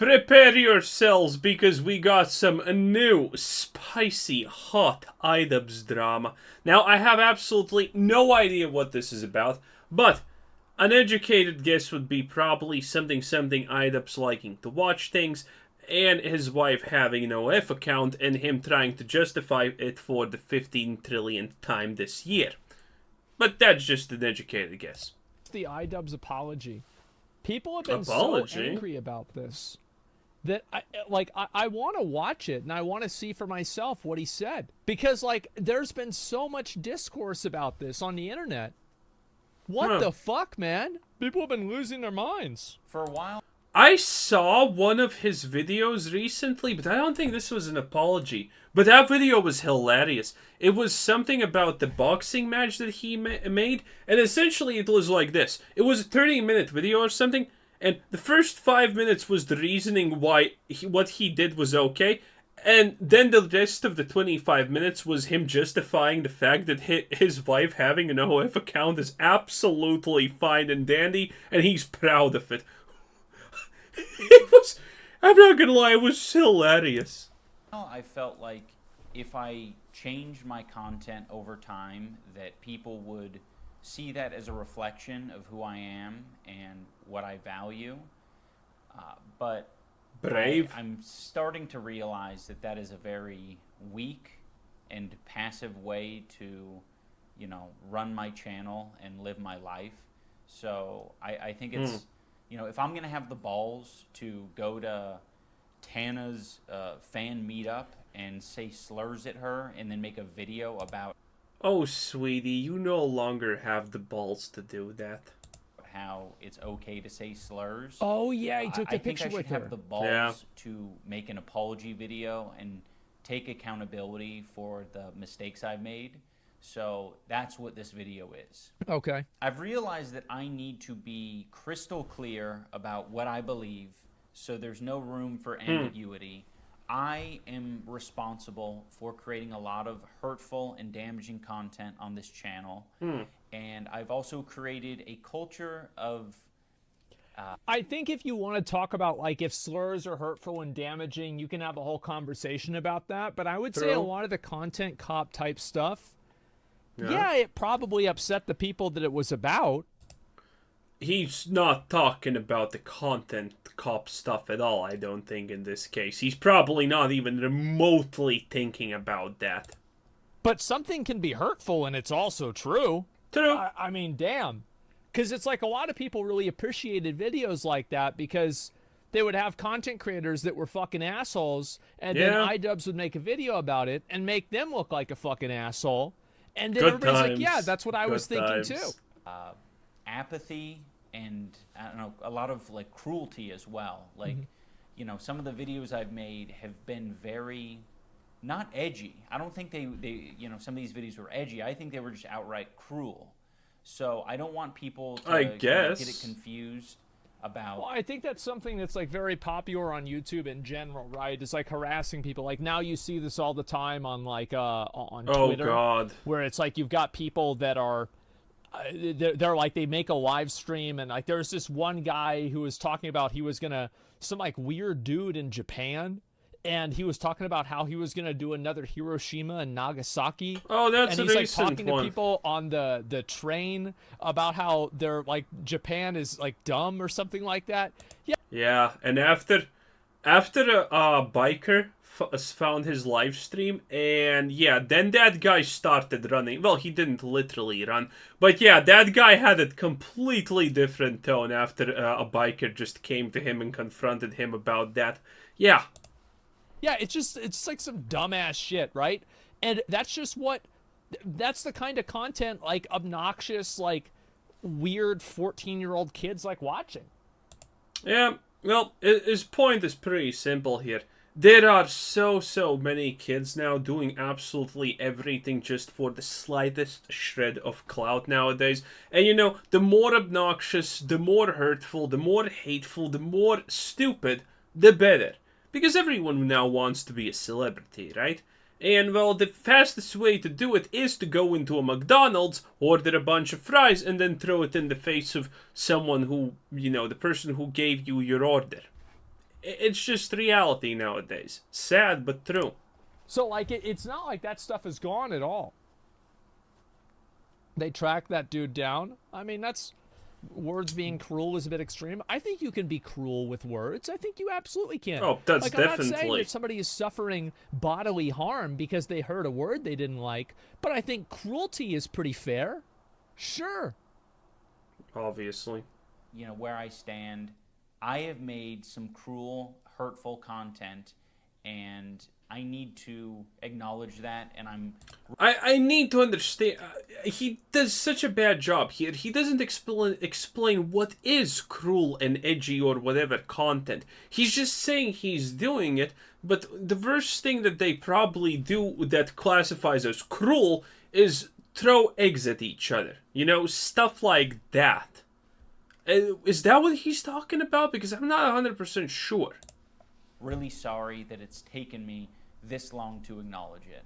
Prepare yourselves because we got some new, spicy, hot IDubbbz drama. Now, I have absolutely no idea what this is about, but an educated guess would be probably something IDubbbz liking to watch things, and his wife having an OF account, and him trying to justify it for the 15 trillionth time this year. But that's just an educated guess. The IDubbbz apology. People have been so angry about this that I want to watch it and I want to see for myself what he said, because like there's been so much discourse about this on the internet. What the fuck, man? People have been losing their minds for a while. I saw one of his videos recently, but I don't think this was an apology. But that video was hilarious. It was something about the boxing match that he made, and essentially it was like this. It was a 30-minute video or something, and the first 5 minutes was the reasoning why what he did was okay, and then the rest of the 25 minutes was him justifying the fact that his wife having an OF account is absolutely fine and dandy, and he's proud of it. It was, I'm not gonna lie, it was hilarious. I felt like if I changed my content over time, that people would see that as a reflection of who I am and what I value. But brave. I'm starting to realize that that is a very weak and passive way to, you know, run my channel and live my life. So I think it's, you know, if I'm going to have the balls to go to Tana's fan meetup and say slurs at her and then make a video about... Oh, sweetie, you no longer have the balls to do that. How it's okay to say slurs. Oh, yeah, he took the picture with her. I think I should have the balls to make an apology video and take accountability for the mistakes I've made. So that's what this video is. Okay. I've realized that I need to be crystal clear about what I believe, so there's no room for ambiguity. I am responsible for creating a lot of hurtful and damaging content on this channel. And I've also created a culture of... I think if you want to talk about, like, if slurs are hurtful and damaging, you can have a whole conversation about that. But I would say a lot of the content cop type stuff, yeah, it probably upset the people that it was about. He's not talking about the content cop stuff at all, I don't think, in this case. He's probably not even remotely thinking about that. But something can be hurtful and it's also true. True. I mean, damn. Because it's like a lot of people really appreciated videos like that because they would have content creators that were fucking assholes, and then IDubbbz would make a video about it and make them look like a fucking asshole. And then everybody's like, yeah, that's what I was thinking too. Apathy and, I don't know, a lot of like cruelty as well. Like, you know, some of the videos I've made have been very, not edgy. I don't think they, you know, some of these videos were edgy. I think they were just outright cruel. So I don't want people to get it confused about... Well, I think that's something that's like very popular on YouTube in general, right? It's like harassing people. Like now you see this all the time on like on Twitter. Oh God. Where it's like you've got people that are they're like, they make a live stream, and like there's this one guy who was talking about he was gonna, some like weird dude in Japan, and he was talking about how he was gonna do another Hiroshima and Nagasaki. Oh, that's and a he's like talking one. to people on the train about how they're like, Japan is like dumb or something like that. Yeah. Yeah, and after a biker found his live stream, and yeah, then that guy started running. Well, he didn't literally run, but yeah, that guy had a completely different tone after a biker just came to him and confronted him about that. Yeah. Yeah, it's like some dumbass shit, right? And that's just that's the kind of content, like obnoxious, like weird 14-year-old kids like watching. Yeah, well, his point is pretty simple here. There are so many kids now doing absolutely everything just for the slightest shred of clout nowadays. And you know, the more obnoxious, the more hurtful, the more hateful, the more stupid, the better. Because everyone now wants to be a celebrity, right? And, well, the fastest way to do it is to go into a McDonald's, order a bunch of fries, and then throw it in the face of someone who, you know, the person who gave you your order. It's just reality nowadays. Sad, but true. So, like, it's not like that stuff is gone at all. They track that dude down. I mean, that's... Words being cruel is a bit extreme. I think you can be cruel with words. I think you absolutely can. Oh, that's like, definitely... I'm not saying that somebody is suffering bodily harm because they heard a word they didn't like, but I think cruelty is pretty fair. Sure. Obviously. You know, where I stand, I have made some cruel, hurtful content, and I need to acknowledge that, and I need to understand. He does such a bad job here. He doesn't explain what is cruel and edgy or whatever content. He's just saying he's doing it, but the first thing that they probably do that classifies as cruel is throw eggs at each other. You know, stuff like that. Is that what he's talking about? Because I'm not 100% sure. Really sorry that it's taken me this long to acknowledge it.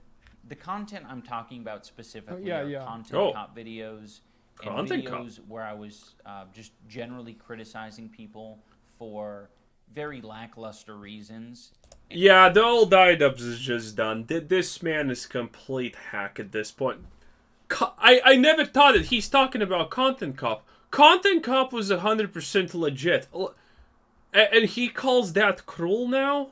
The content I'm talking about specifically are content cop videos and videos where I was just generally criticizing people for very lackluster reasons. Yeah, the old IDubbbz is just done. This man is complete hack at this point. I never thought that he's talking about Content Cop. Content Cop was 100% legit. And he calls that cruel now?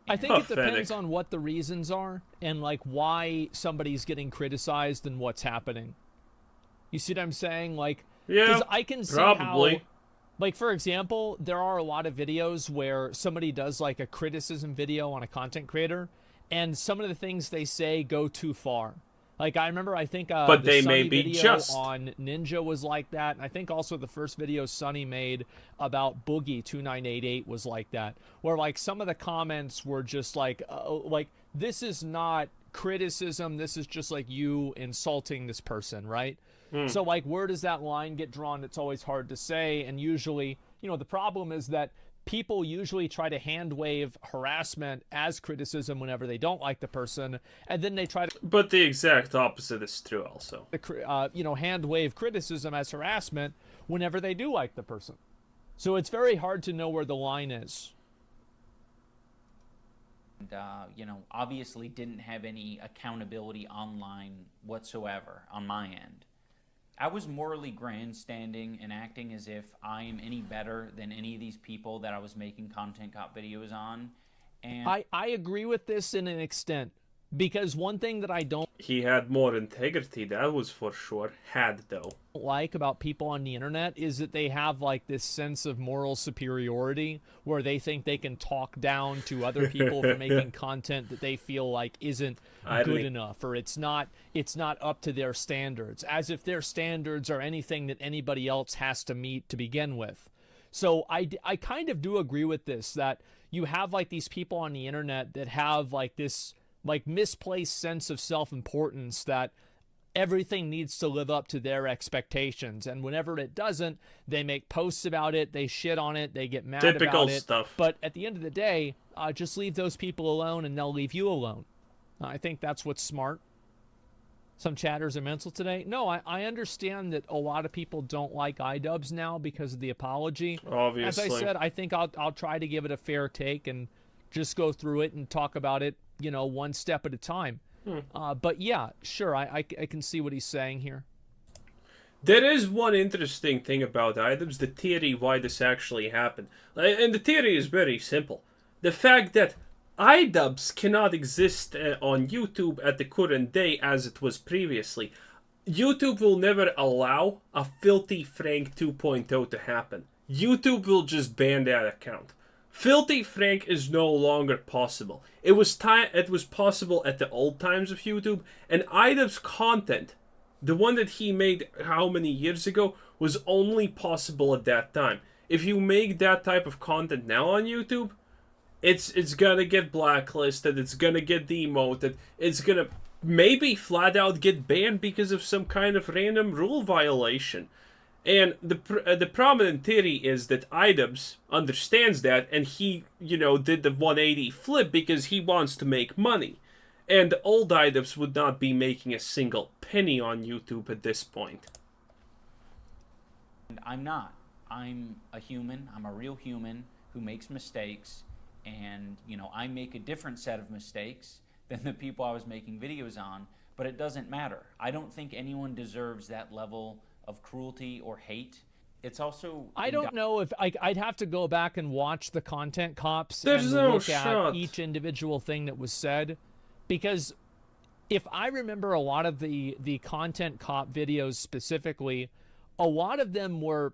I think it depends on what the reasons are and, like, why somebody's getting criticized and what's happening. You see what I'm saying? Like, because I can see how, like, for example, there are a lot of videos where somebody does, like, a criticism video on a content creator, and some of the things they say go too far. Like, I remember, I think but the they Sunny may be video just on Ninja was like that. And I think also the first video Sunny made about Boogie 2988 was like that. Where, like, some of the comments were just like, this is not criticism. This is just, like, you insulting this person, right? So, like, where does that line get drawn? It's always hard to say. And usually, you know, the problem is that people usually try to hand wave harassment as criticism whenever they don't like the person, and then they try to... But the exact opposite is true also. You know, hand wave criticism as harassment whenever they do like the person. So it's very hard to know where the line is. And, you know, obviously didn't have any accountability online whatsoever on my end. I was morally grandstanding and acting as if I am any better than any of these people that I was making Content Cop videos on. And I agree with this in an extent, because one thing that I don't... He had more integrity, that was for sure. Had, though. ...like about people on the internet is that they have, like, this sense of moral superiority where they think they can talk down to other people for making content that they feel like isn't good enough, or it's not up to their standards, as if their standards are anything that anybody else has to meet to begin with. So I kind of do agree with this, that you have, like, these people on the internet that have, like, this, like, misplaced sense of self-importance that everything needs to live up to their expectations, and whenever it doesn't, they make posts about it, they shit on it, they get mad about it. Stuff. But at the end of the day, just leave those people alone and they'll leave you alone. I think that's what's smart. Some chatters are mental today. No, I understand that a lot of people don't like IDubbbz now because of the apology. Obviously. As I said, I think I'll try to give it a fair take and just go through it and talk about it, you know, one step at a time. But yeah, sure, I can see what he's saying here. There is one interesting thing about IDubbbz, the theory why this actually happened. And the theory is very simple. The fact that IDubbbz cannot exist on YouTube at the current day as it was previously. YouTube will never allow a Filthy Frank 2.0 to happen. YouTube will just ban that account. Filthy Frank is no longer possible. It was possible at the old times of YouTube, and IDubbbz content, the one that he made how many years ago, was only possible at that time. If you make that type of content now on YouTube, it's gonna get blacklisted, it's gonna get demoted, it's gonna maybe flat out get banned because of some kind of random rule violation. And the prominent theory is that IDubbbz understands that, and he, you know, did the 180 flip because he wants to make money. And the old IDubbbz would not be making a single penny on YouTube at this point. And I'm not. I'm a human. I'm a real human who makes mistakes. and I make a different set of mistakes than the people I was making videos on, but it doesn't matter. I don't think anyone deserves that level of cruelty or hate. It's also... I don't know if... I'd have to go back and watch the content cops There's and no look shot. at each individual thing that was said. Because if I remember a lot of the content cop videos specifically, a lot of them were,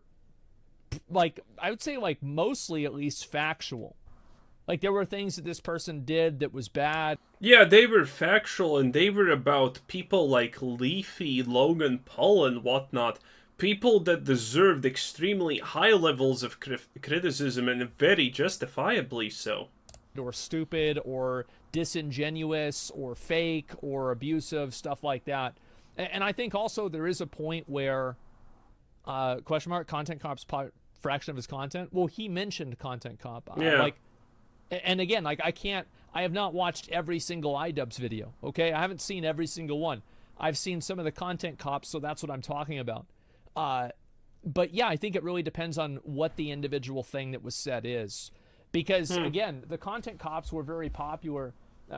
like, I would say, like, mostly at least factual. Like, there were things that this person did that was bad. Yeah, they were factual, and they were about people like Leafy, Logan Paul, and whatnot. People that deserved extremely high levels of criticism, and very justifiably so. Or stupid, or disingenuous, or fake, or abusive, stuff like that. And I think also there is a point where, question mark, content cop's fraction of his content. Well, he mentioned content cop. Yeah. And again, like, I have not watched every single IDubbbz video, okay? I haven't seen every single one. I've seen some of the content cops, so that's what I'm talking about. But yeah, I think it really depends on what the individual thing that was said is. Because, again, the content cops were very popular.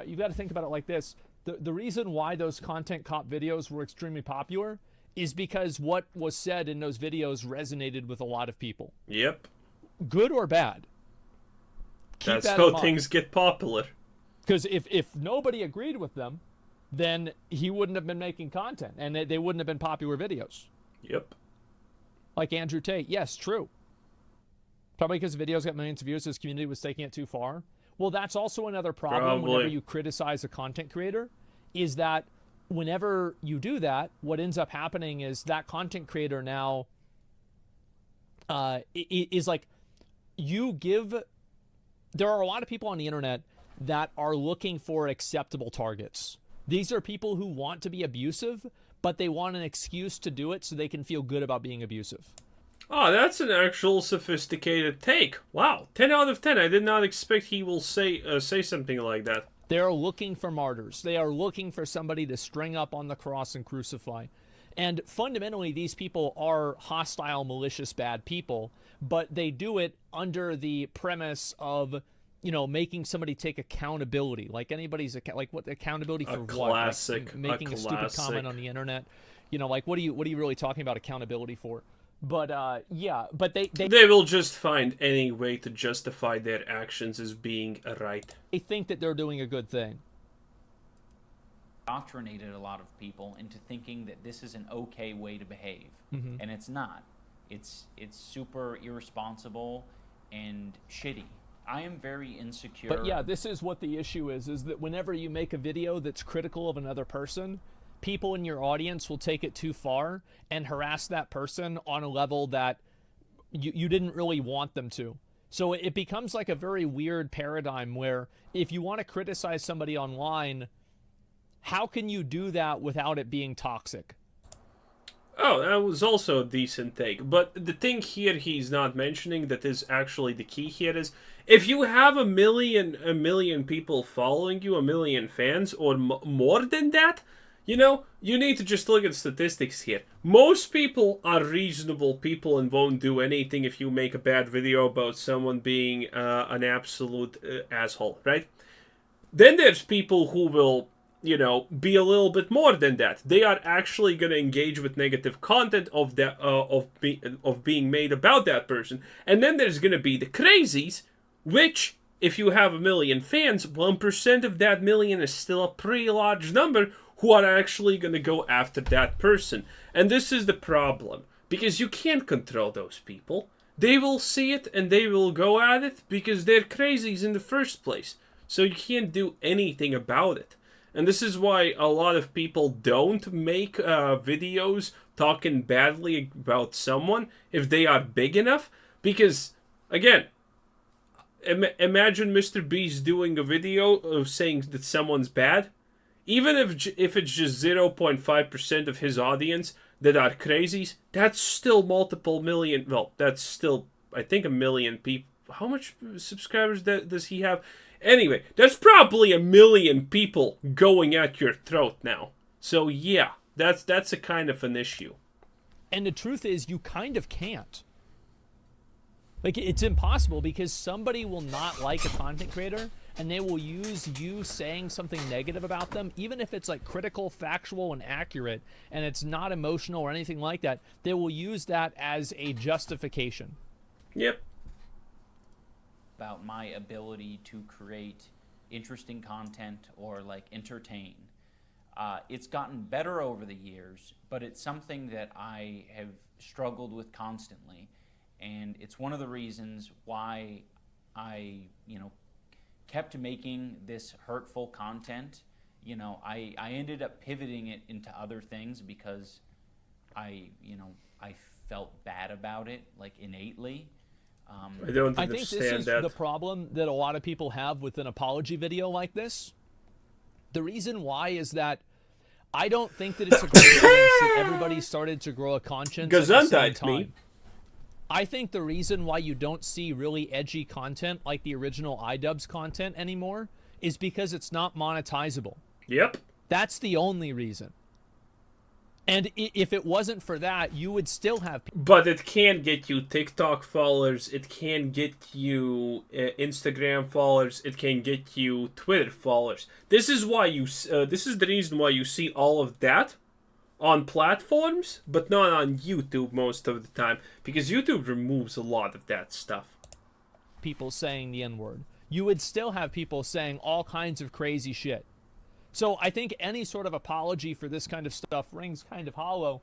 You've got to think about it like this. The reason why those content cop videos were extremely popular is because what was said in those videos resonated with a lot of people. Yep. Good or bad. That's how things get popular. Because if nobody agreed with them, then he wouldn't have been making content, and they wouldn't have been popular videos. Yep. Like Andrew Tate. Yes, true. Probably because the videos got millions of views, his community was taking it too far. Well, that's also another problem whenever you criticize a content creator, is that whenever you do that, what ends up happening is that content creator now is like, there are a lot of people on the internet that are looking for acceptable targets. These are people who want to be abusive, but they want an excuse to do it so they can feel good about being abusive. Oh, that's an actual sophisticated take. Wow, 10 out of 10. I did not expect he will say something like that. They're looking for martyrs. They are looking for somebody to string up on the cross and crucify. And fundamentally, these people are hostile, malicious, bad people, but they do it under the premise of, making somebody take accountability. Like anybody's like what accountability for classic, what? Like making a stupid comment on the internet. Like what are you really talking about accountability for? But yeah, but they will just find any way to justify their actions as being right. They think that they're doing a good thing. Indoctrinated a lot of people into thinking that this is an okay way to behave, and it's not. It's super irresponsible and shitty. I am very insecure. But yeah, this is what the issue is that whenever you make a video that's critical of another person, people in your audience will take it too far and harass that person on a level that you didn't really want them to. So it becomes like a very weird paradigm where if you want to criticize somebody online, how can you do that without it being toxic? Oh, that was also a decent take. But the thing here he's not mentioning that is actually the key here is, if you have a million people following you, a million fans, or more than that, you need to just look at statistics here. Most people are reasonable people and won't do anything if you make a bad video about someone being an absolute asshole, right? Then there's people who will be a little bit more than that. They are actually going to engage with negative content of that of being made about that person. And then there's going to be the crazies, which, if you have a million fans, 1% of that million is still a pretty large number who are actually going to go after that person. And this is the problem, because you can't control those people. They will see it and they will go at it because they're crazies in the first place. So you can't do anything about it. And this is why a lot of people don't make videos talking badly about someone if they are big enough. Because, again, imagine Mr. Beast doing a video of saying that someone's bad. Even if it's just 0.5% of his audience that are crazies, that's still multiple million. Well, that's still, I think, a million people. How much subscribers does he have? Anyway, that's probably a million people going at your throat now. So yeah, that's a kind of an issue. And the truth is, you kind of can't. Like, it's impossible because somebody will not like a content creator and they will use you saying something negative about them, even if it's like critical, factual, and accurate, and it's not emotional or anything like that. They will use that as a justification. Yep. About my ability to create interesting content or like entertain. It's gotten better over the years, but it's something that I have struggled with constantly. And it's one of the reasons why I, kept making this hurtful content. I ended up pivoting it into other things because I felt bad about it, like innately. I don't I think this is the problem that a lot of people have with an apology video like this. The reason why is that I don't think that it's a coincidence that everybody started to grow a conscience at the same time. I think the reason why you don't see really edgy content like the original IDubbbz content anymore is because it's not monetizable. Yep. That's the only reason. And if it wasn't for that, you would still have... But it can get you TikTok followers, it can get you Instagram followers, it can get you Twitter followers. This is why this is the reason why you see all of that on platforms, but not on YouTube most of the time, because YouTube removes a lot of that stuff. People saying the N-word. You would still have people saying all kinds of crazy shit. So I think any sort of apology for this kind of stuff rings kind of hollow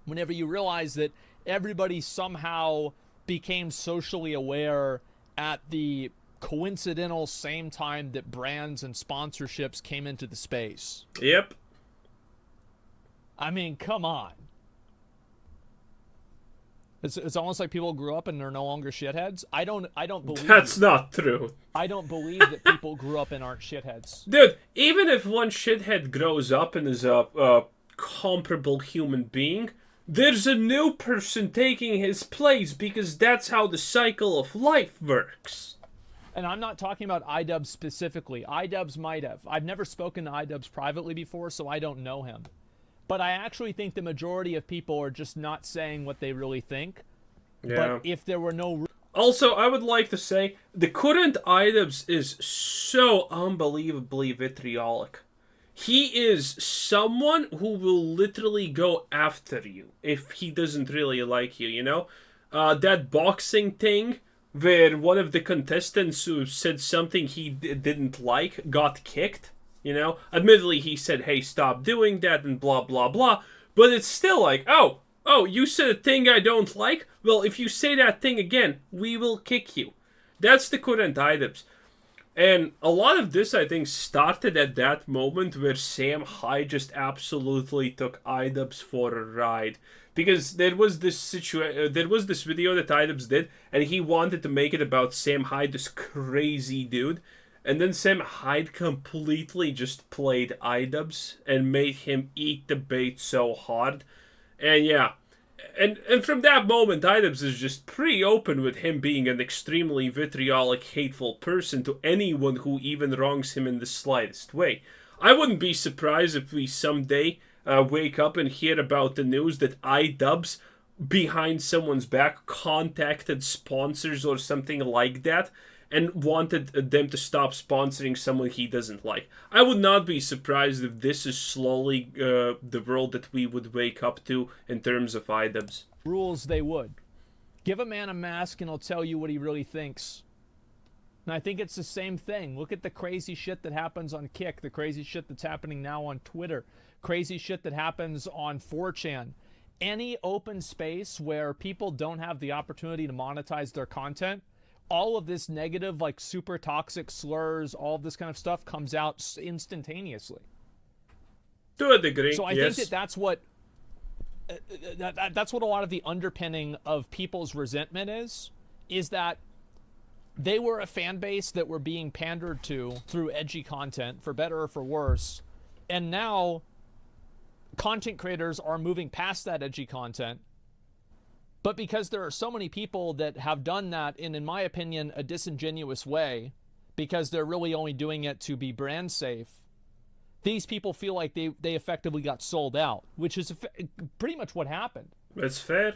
whenever you realize that everybody somehow became socially aware at the coincidental same time that brands and sponsorships came into the space. Yep. I mean, come on. It's almost like people grew up and they're no longer shitheads. I don't believe that's not true. I don't believe that people grew up and aren't shitheads. Dude, even if one shithead grows up and is a comparable human being, there's a new person taking his place because that's how the cycle of life works. And I'm not talking about IDubbbz specifically. IDubbbz might have. I've never spoken to IDubbbz privately before, so I don't know him. But I actually think the majority of people are just not saying what they really think. Yeah. But if there were no... Also, I would like to say, the current IDubbbz is so unbelievably vitriolic. He is someone who will literally go after you if he doesn't really like you, That boxing thing where one of the contestants who said something he didn't like got kicked. Admittedly, he said, hey, stop doing that and blah, blah, blah. But it's still like, oh, you said a thing I don't like? Well, if you say that thing again, we will kick you. That's the current IDubbbz. And a lot of this, I think, started at that moment where Sam Hyde just absolutely took IDubbbz for a ride. Because there was this video that IDubbbz did, and he wanted to make it about Sam Hyde, this crazy dude. And then Sam Hyde completely just played IDubbbz and made him eat the bait so hard. And yeah, and from that moment, IDubbbz is just pretty open with him being an extremely vitriolic, hateful person to anyone who even wrongs him in the slightest way. I wouldn't be surprised if we someday wake up and hear about the news that IDubbbz, behind someone's back, contacted sponsors or something like that, and wanted them to stop sponsoring someone he doesn't like. I would not be surprised if this is slowly the world that we would wake up to in terms of IDubbbz. Rules they would. Give a man a mask and he'll tell you what he really thinks. And I think it's the same thing. Look at the crazy shit that happens on Kick, the crazy shit that's happening now on Twitter, crazy shit that happens on 4chan. Any open space where people don't have the opportunity to monetize their content, all of this negative, like super toxic slurs, all of this kind of stuff comes out instantaneously. To a degree, so I think that's what that's what a lot of the underpinning of people's resentment is that they were a fan base that were being pandered to through edgy content, for better or for worse, and now content creators are moving past that edgy content. But because there are so many people that have done that in my opinion, a disingenuous way, because they're really only doing it to be brand safe, these people feel like they effectively got sold out, which is pretty much what happened. That's fair.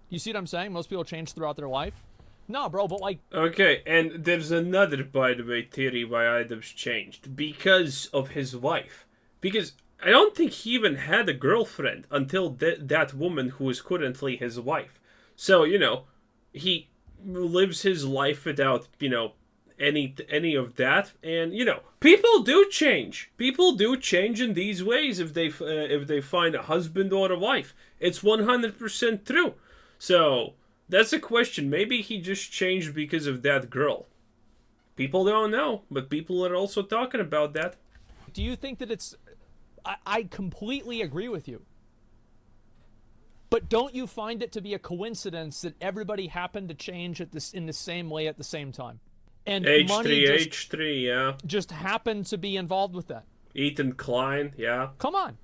You see what I'm saying? Most people change throughout their life. No, bro, but like... Okay, and there's another, by the way, theory why IDubbbz changed. Because of his wife. Because I don't think he even had a girlfriend until that woman who is currently his wife. So, you know, he lives his life without, you know, any of that. And, you know, people do change. People do change in these ways if they find a husband or a wife. It's 100% true. So... that's a question. Maybe he just changed because of that girl. People don't know, but people are also talking about that. Do you think that it's... I completely agree with you. But don't you find it to be a coincidence that everybody happened to change in the same way at the same time? And H3, yeah. Just happened to be involved with that. Ethan Klein, yeah. Come on.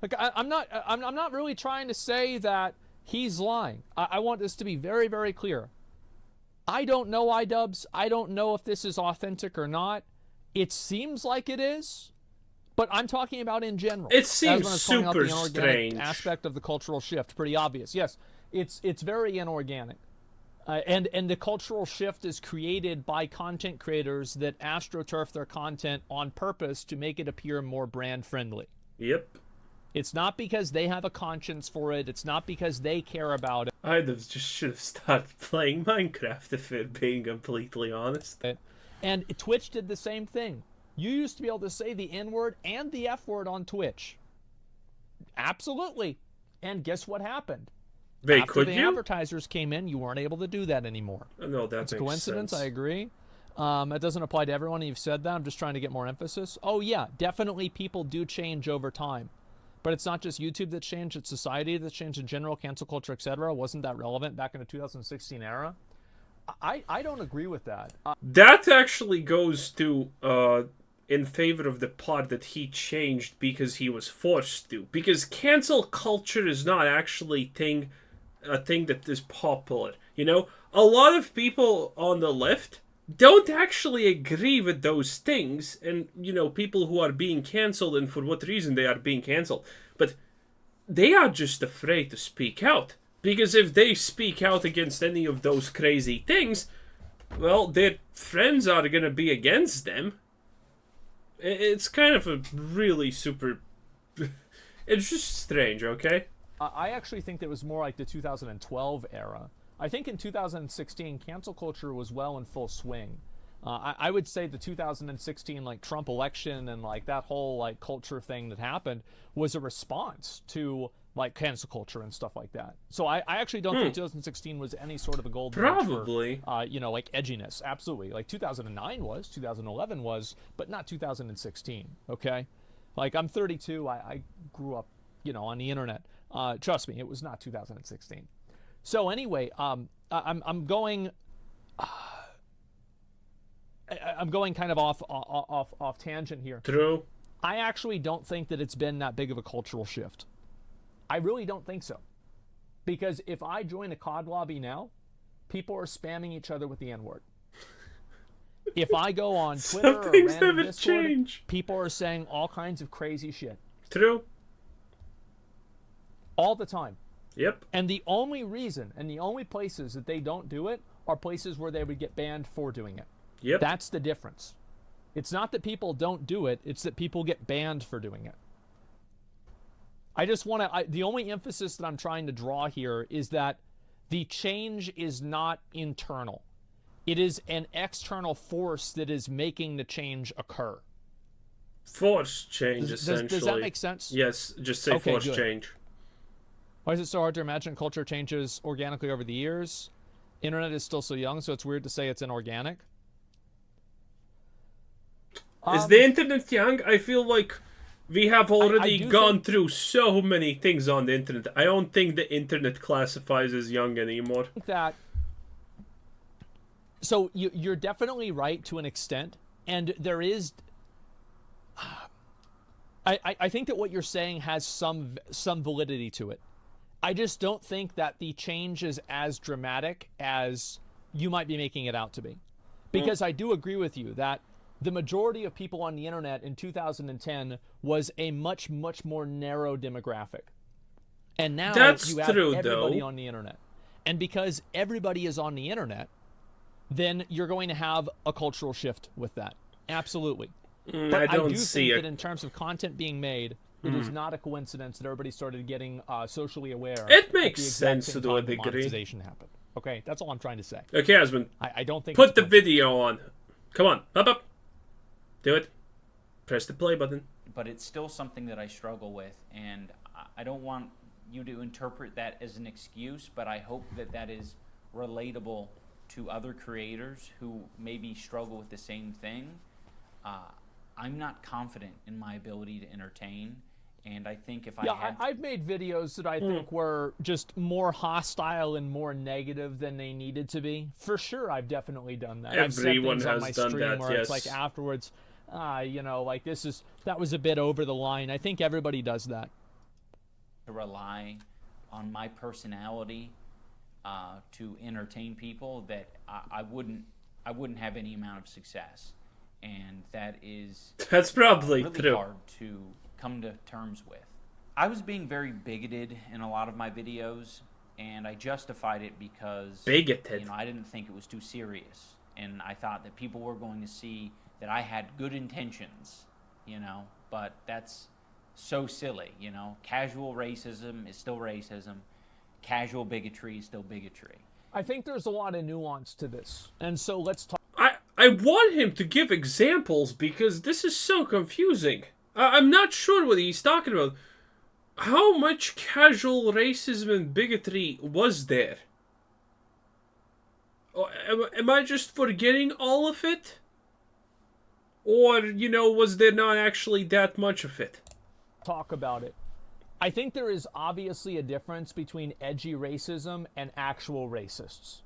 Like I'm not really trying to say that he's lying. I want this to be very, very clear. I don't know IDubbbz. I don't know if this is authentic or not. It seems like it is, but I'm talking about in general. It seems super strange. Aspect of the cultural shift, pretty obvious. Yes, it's very inorganic, and the cultural shift is created by content creators that astroturf their content on purpose to make it appear more brand friendly. Yep. It's not because they have a conscience for it. It's not because they care about it. IDubbbz just should have started playing Minecraft, if we're being completely honest. And Twitch did the same thing. You used to be able to say the N-word and the F-word on Twitch. Absolutely. And guess what happened? After the advertisers came in, you weren't able to do that anymore. No, that's a coincidence, I agree. It doesn't apply to everyone. You've said that. I'm just trying to get more emphasis. Oh, yeah, definitely people do change over time. But it's not just YouTube that's changed, it's society that's changed in general, cancel culture, etc. Wasn't that relevant back in the 2016 era? I don't agree with that. That actually goes to in favor of the part that he changed because he was forced to. Because cancel culture is not actually a thing that is popular. You know, a lot of people on the left don't actually agree with those things, and, you know, people who are being cancelled and for what reason they are being cancelled. But they are just afraid to speak out. Because if they speak out against any of those crazy things, well, their friends are going to be against them. It's kind of a really super... it's just strange, okay? I actually think that it was more like the 2012 era. I think in 2016, cancel culture was well in full swing. I would say the 2016 like Trump election and like that whole like culture thing that happened was a response to like cancel culture and stuff like that. So I actually don't think 2016 was any sort of a golden age for, you know, like edginess. Absolutely. Like 2009 was, 2011 was, but not 2016. Okay. Like I'm 32. I grew up, you know, on the internet. Trust me, it was not 2016. So anyway, I'm going kind of off tangent here. True. I actually don't think that it's been that big of a cultural shift. I really don't think so. Because if I join a COD lobby now, people are spamming each other with the N-word. If I go on Twitter or random Discord, people are saying all kinds of crazy shit. True. All the time. Yep. And the only reason and the only places that they don't do it are places where they would get banned for doing it. Yep. That's the difference. It's not that people don't do it, it's that people get banned for doing it. I just want to... the only emphasis that I'm trying to draw here is that the change is not internal. It is an external force that is making the change occur. Force change, essentially. Does that make sense? Yes, just say force change. Why is it so hard to imagine culture changes organically over the years? Internet is still so young, so it's weird to say it's inorganic. Is the internet young? I feel like we have already gone through so many things on the internet. I don't think the internet classifies as young anymore. So you're definitely right to an extent, and there is... I think that what you're saying has some validity to it. I just don't think that the change is as dramatic as you might be making it out to be. Because I do agree with you that the majority of people on the internet in 2010 was a much, much more narrow demographic. And now you have everybody on the internet. And because everybody is on the internet, then you're going to have a cultural shift with that. Absolutely. But I don't do see think it. that in terms of content being made, it is not a coincidence that everybody started getting socially aware. It at the makes exact sense same to a time degree. monetization happened. Okay, that's all I'm trying to say. Okay, Asmon. I don't think Put it's the coincidence. video on. Come on. Up. Do it. Press the play button. But it's still something that I struggle with, and I don't want you to interpret that as an excuse, but I hope that that is relatable to other creators who maybe struggle with the same thing. I'm not confident in my ability to entertain, and I think if I've made videos that I think were just more hostile and more negative than they needed to be. For sure, I've definitely done that. Everyone I've said things has on my done stream that, where it's like afterwards, like that was a bit over the line. I think everybody does that. to rely on my personality to entertain people, that I wouldn't have any amount of success, and that's probably really true. hard to come to terms with. I was being very bigoted in a lot of my videos, and I justified it because Bigoted. I didn't think it was too serious, and I thought that people were going to see that I had good intentions, but that's so silly, Casual racism is still racism. Casual bigotry is still bigotry. I think there's a lot of nuance to this, and so let's talk. I want him to give examples because this is so confusing. I'm not sure what he's talking about. How much casual racism and bigotry was there? Am I just forgetting all of it? Or, was there not actually that much of it? Talk about it. I think there is obviously a difference between edgy racism and actual racists.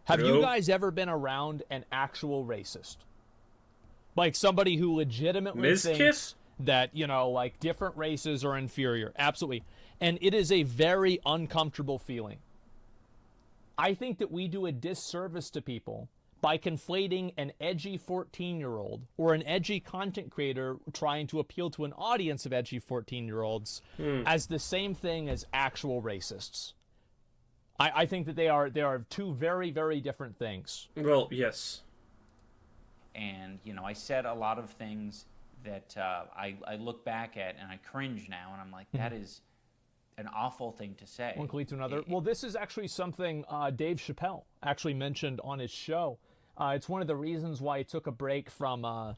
Have you guys ever been around an actual racist? Like somebody who legitimately thinks that, different races are inferior. Absolutely. And it is a very uncomfortable feeling. I think that we do a disservice to people by conflating an edgy 14-year-old or an edgy content creator trying to appeal to an audience of edgy 14-year-olds as the same thing as actual racists. I think that they are two very, very different things. Well, yes. And, I said a lot of things that I look back at and I cringe now, and I'm like, that is an awful thing to say. One can lead to another. Well, this is actually something Dave Chappelle actually mentioned on his show. It's one of the reasons why he took a break from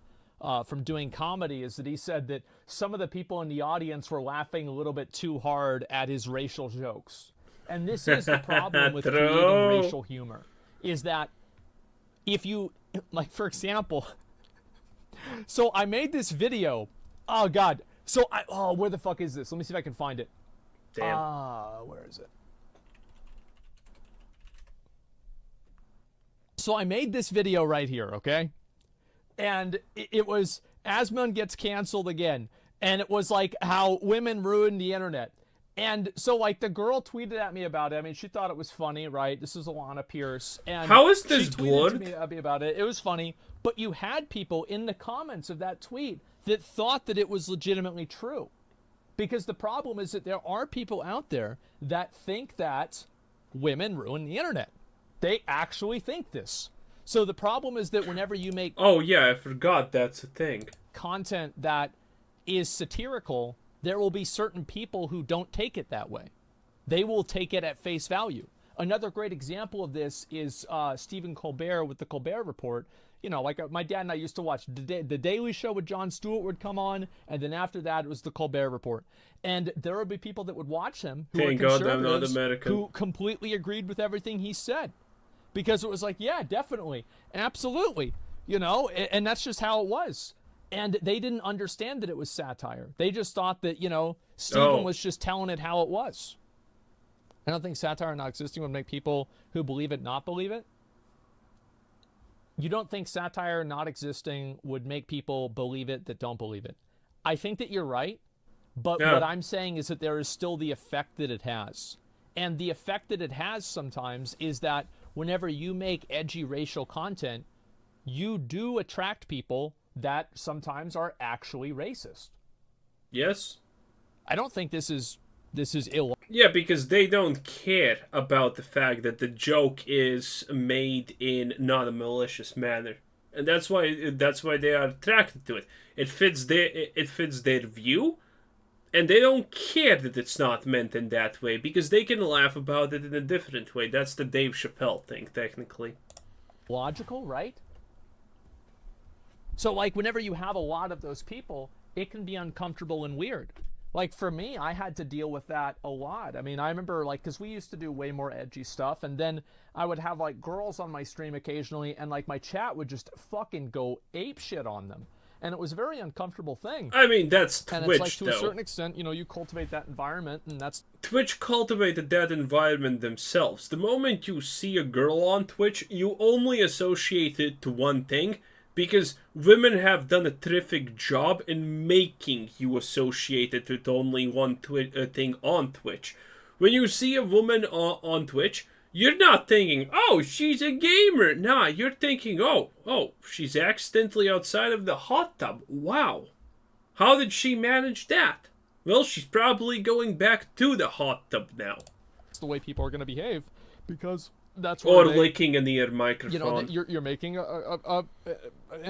doing comedy, is that he said that some of the people in the audience were laughing a little bit too hard at his racial jokes. And this is the problem with creating racial humor, is that if you, like, for example, so I made this video. Oh, God. So, where the fuck is this? Let me see if I can find it. Damn. Where is it? So I made this video right here, okay? And it was Asmongold gets canceled again. And it was like how women ruined the internet. And so, like, the girl tweeted at me about it. I mean, she thought it was funny, right? This is Alana Pierce. And how is this she blurred? tweeted to me about it. It was funny. But you had people in the comments of that tweet that thought that it was legitimately true. Because the problem is that there are people out there that think that women ruin the internet. They actually think this. So the problem is that whenever you make... Oh, yeah, I forgot that's a thing. ...content that is satirical, there will be certain people who don't take it that way. They will take it at face value. Another great example of this is Stephen Colbert with the Colbert Report. Like my dad and I used to watch the Daily Show with Jon Stewart would come on, and then after that it was the Colbert Report. And there would be people that would watch him who were conservatives who completely agreed with everything he said. Because it was like, yeah, definitely, absolutely, and that's just how it was. And they didn't understand that it was satire. They just thought that, Stephen was just telling it how it was. I don't think satire not existing would make people who believe it not believe it. You don't think satire not existing would make people believe it that don't believe it. I think that you're right, but what I'm saying is that there is still the effect that it has. And the effect that it has sometimes is that whenever you make edgy racial content, you do attract people that sometimes are actually racist. Yes. I don't think this is ill. Yeah, because they don't care about the fact that the joke is made in not a malicious manner, and that's why they are attracted to it. It fits their view, and they don't care that it's not meant in that way because they can laugh about it in a different way. That's the Dave Chappelle thing, technically. Logical, right? So, like, whenever you have a lot of those people, it can be uncomfortable and weird. Like, for me, I had to deal with that a lot. I mean, I remember, like, because we used to do way more edgy stuff, and then I would have, like, girls on my stream occasionally, and, like, my chat would just fucking go ape shit on them. And it was a very uncomfortable thing. I mean, that's Twitch, and it's like, to though. a certain extent, you know, you cultivate that environment, and that's... Twitch cultivated that environment themselves. The moment you see a girl on Twitch, you only associate it to one thing, because women have done a terrific job in making you associate it with only one thing on Twitch. When you see a woman on Twitch, you're not thinking, oh, she's a gamer. Nah, you're thinking, oh, she's accidentally outside of the hot tub. Wow. How did she manage that? Well, she's probably going back to the hot tub now. It's the way people are going to behave, because that's or licking a near microphone. You know, you're making an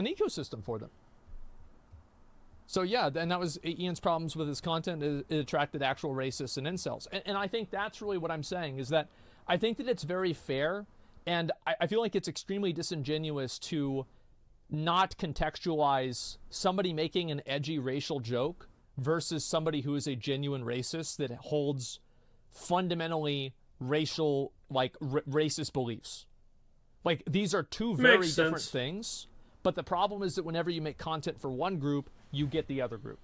ecosystem for them. So yeah, and that was Ian's problems with his content. It attracted actual racists and incels, and I think that's really what I'm saying, is that I think that it's very fair, and I feel like it's extremely disingenuous to not contextualize somebody making an edgy racial joke versus somebody who is a genuine racist that holds fundamentally racial, like, racist beliefs. Like, these are two very different things, but the problem is that whenever you make content for one group, you get the other group.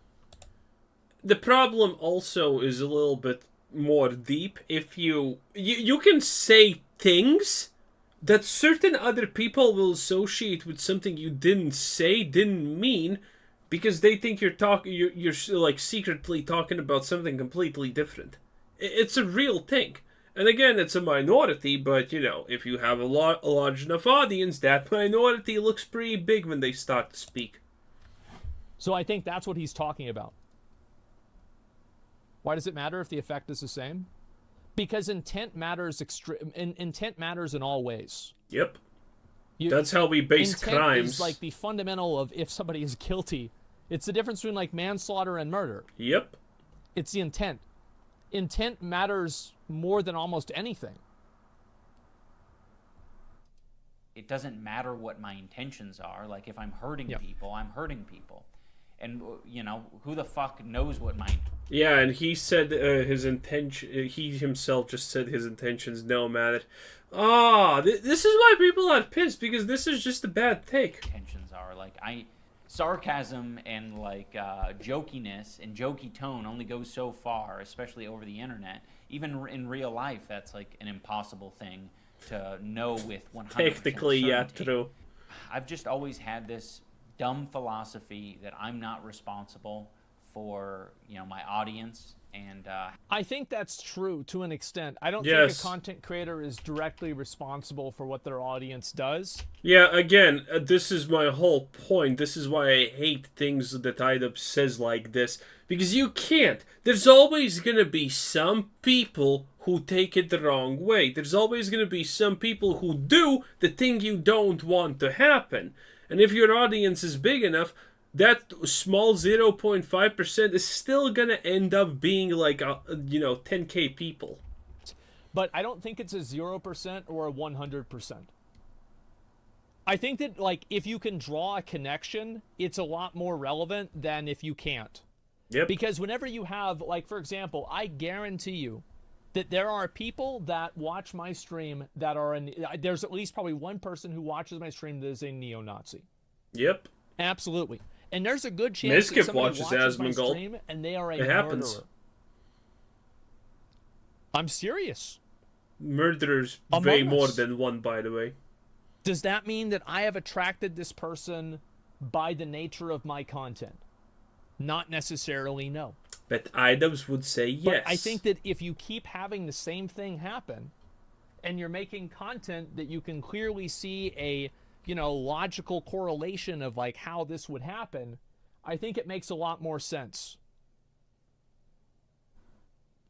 The problem also is a little bit more deep. If you can say things that certain other people will associate with something you didn't say, didn't mean, because they think you're like secretly talking about something completely different. It's a real thing. And again, it's a minority, but, you know, if you have a large enough audience, that minority looks pretty big when they start to speak. So I think that's what he's talking about. Why does it matter if the effect is the same? Because intent matters. Intent matters in all ways. Yep. That's how we base crimes. Intent is like the fundamental of if somebody is guilty. It's the difference between, like, manslaughter and murder. Yep. It's the intent. Intent matters more than almost anything. It doesn't matter what my intentions are. Like, if I'm hurting people, I'm hurting people. And, you know, who the fuck knows what my... Yeah, and he said his intention... He himself just said his intentions don't matter. This is why people are pissed, because this is just a bad take. Intentions are, like, sarcasm and, like, jokiness and jokey tone only goes so far, especially over the internet. Even in real life, that's, like, an impossible thing to know with 100% Technically, certainty. yeah, true. I've just always had this dumb philosophy that I'm not responsible for, you know, my audience, and I think that's true to an extent. I don't think a content creator is directly responsible for what their audience does. Yeah, again, this is my whole point. This is why I hate things that IDubbbz says like this, because you can't. There's always gonna be some people who take it the wrong way. There's always gonna be some people who do the thing you don't want to happen. And if your audience is big enough, that small 0.5% is still going to end up being like, 10K people. But I don't think it's a 0% or a 100%. I think that, like, if you can draw a connection, it's a lot more relevant than if you can't. Yep. Because whenever you have, like, for example, I guarantee you that there are people that watch my stream that are there's at least probably one person who watches my stream that is a neo-Nazi. Yep. Absolutely. And there's a good chance that somebody watches my stream and they are a murderer. I'm serious. Murderers way more than one, by the way. Does that mean that I have attracted this person by the nature of my content? Not necessarily, no. But IDubbbz would say yes. But I think that if you keep having the same thing happen, and you're making content that you can clearly see a, logical correlation of, like, how this would happen, I think it makes a lot more sense.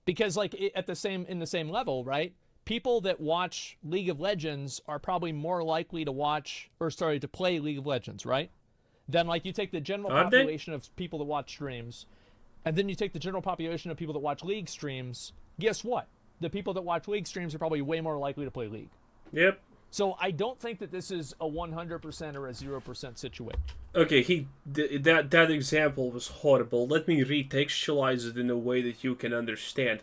Because like in the same level, right? People that watch League of Legends are probably more likely to play League of Legends, right? Then like you take the general population of people that watch streams, and then you take the general population of people that watch League streams. Guess what? The people that watch League streams are probably way more likely to play League. Yep. So I don't think that this is a 100% or a 0% situation. Okay, that example was horrible. Let me retextualize it in a way that you can understand.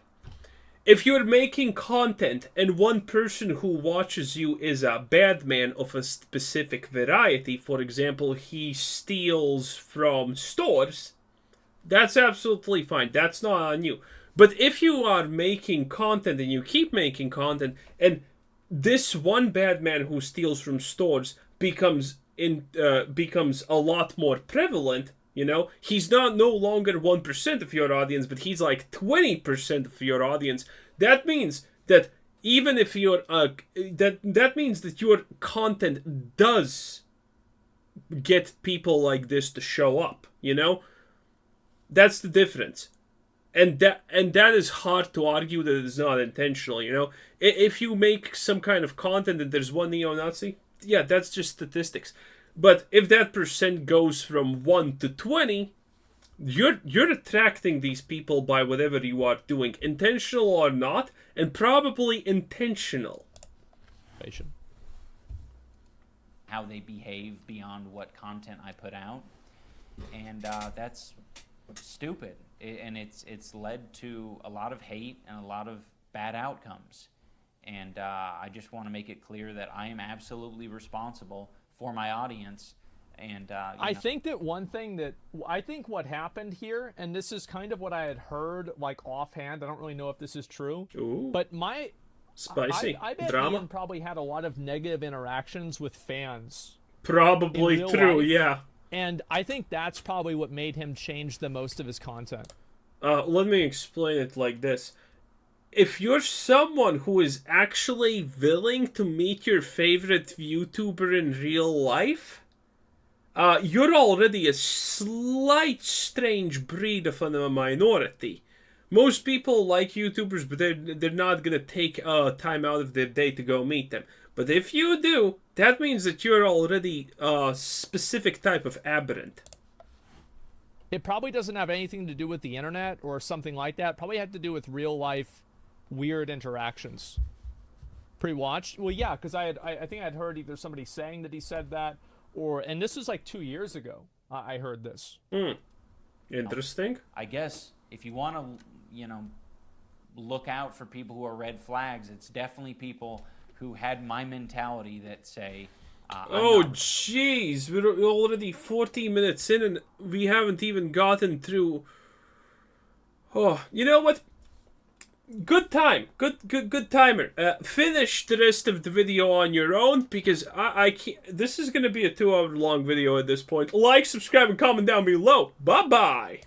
If you're making content and one person who watches you is a bad man of a specific variety, for example, he steals from stores, that's absolutely fine. That's not on you. But if you are making content and you keep making content, and this one bad man who steals from stores becomes a lot more prevalent, you know, he's no longer 1% of your audience, but he's like 20% of your audience. That means that even if you're that means that your content does get people like this to show up, you know? That's the difference. And that is hard to argue that it's not intentional, you know? If you make some kind of content and there's one neo-Nazi, yeah, that's just statistics. But if that percent goes from 1 to 20, you're attracting these people by whatever you are doing, intentional or not, and probably intentional. How they behave beyond what content I put out, and that's stupid. And it's led to a lot of hate and a lot of bad outcomes. And I just want to make it clear that I am absolutely responsible for my audience. And I think that one thing that I think what happened here, and this is kind of what I had heard like offhand. I don't really know if this is true. Ooh. But Spicy I bet drama. Ian probably had a lot of negative interactions with fans. Probably true, life. Yeah. And I think that's probably what made him change the most of his content. Let me explain it like this. If you're someone who is actually willing to meet your favorite YouTuber in real life, you're already a slight strange breed of a minority. Most people like YouTubers, but they're not going to take time out of their day to go meet them. But if you do, that means that you're already a specific type of aberrant. It probably doesn't have anything to do with the internet or something like that. Probably had to do with real life weird interactions. Pre-watched? Well, yeah, because I think I'd heard either somebody saying that he said that, and this was like 2 years ago. I heard this. Interesting. I guess if you want to, look out for people who are red flags, it's definitely people who had my mentality that say, jeez, we're already 40 minutes in and we haven't even gotten through. Oh, you know what? Good time. Good timer. Finish the rest of the video on your own because I can't. This is going to be a 2-hour long video at this point. Like, subscribe, and comment down below. Bye-bye.